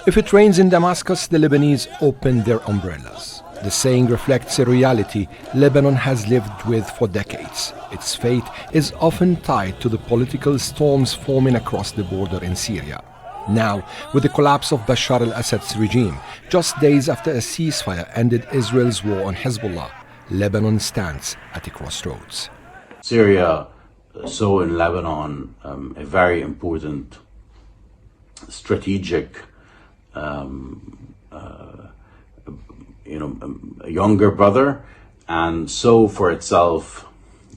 If it rains in Damascus, the Lebanese open their umbrellas. The saying reflects a reality Lebanon has lived with for decades. Its fate is often tied to the political storms forming across the border in Syria. Now, with the collapse of Bashar al-Assad's regime, just days after a ceasefire ended Israel's war on Hezbollah, Lebanon stands at a crossroads. Syria saw in Lebanon a very important strategic a younger brother, and saw for itself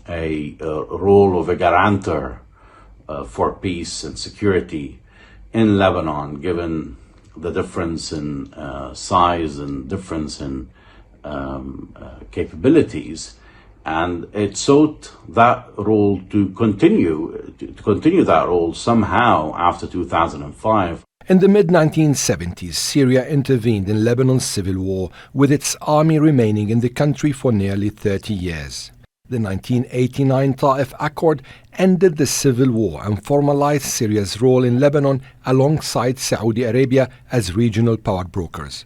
a role of a guarantor for peace and security in Lebanon, given the difference in size and difference in capabilities. And it sought that role to continue that role somehow after 2005. In the mid-1970s, Syria intervened in Lebanon's civil war, with its army remaining in the country for nearly 30 years. The 1989 Ta'if Accord ended the civil war and formalized Syria's role in Lebanon alongside Saudi Arabia as regional power brokers.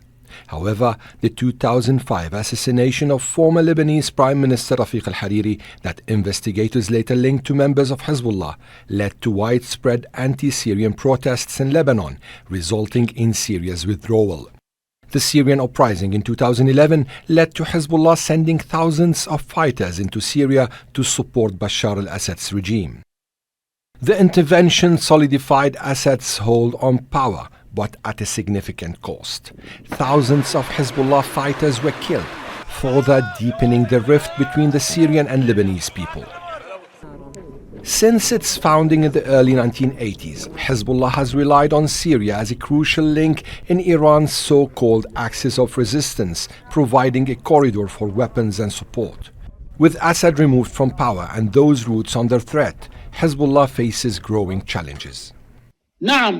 However, the 2005 assassination of former Lebanese Prime Minister Rafiq al-Hariri, that investigators later linked to members of Hezbollah, led to widespread anti-Syrian protests in Lebanon, resulting in Syria's withdrawal. The Syrian uprising in 2011 led to Hezbollah sending thousands of fighters into Syria to support Bashar al-Assad's regime. The intervention solidified Assad's hold on power, but at a significant cost. Thousands of Hezbollah fighters were killed, further deepening the rift between the Syrian and Lebanese people. Since its founding in the early 1980s, Hezbollah has relied on Syria as a crucial link in Iran's so-called axis of resistance, providing a corridor for weapons and support. With Assad removed from power and those routes under threat, Hezbollah faces growing challenges. Yes,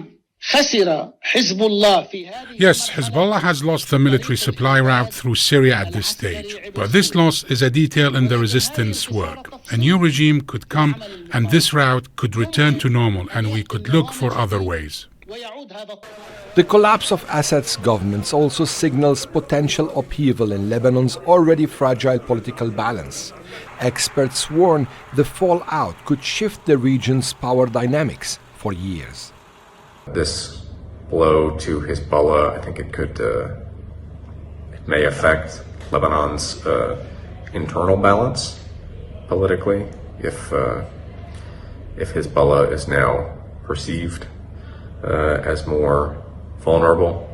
Hezbollah has lost the military supply route through Syria at this stage. But this loss is a detail in the resistance work. A new regime could come and this route could return to normal, and we could look for other ways. The collapse of Assad's government also signals potential upheaval in Lebanon's already fragile political balance. Experts warn the fallout could shift the region's power dynamics for years. This blow to Hezbollah, I think it may affect Lebanon's internal balance politically if Hezbollah is now perceived as more vulnerable.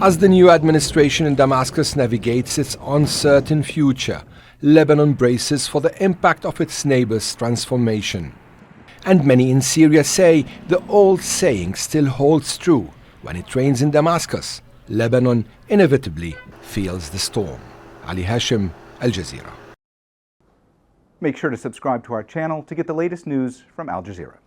As the new administration in Damascus navigates its uncertain future, Lebanon braces for the impact of its neighbor's transformation. And many in Syria say the old saying still holds true: when it rains in Damascus, Lebanon inevitably feels the storm. Ali Hashem, Al Jazeera. Make sure to subscribe to our channel to get the latest news from Al Jazeera.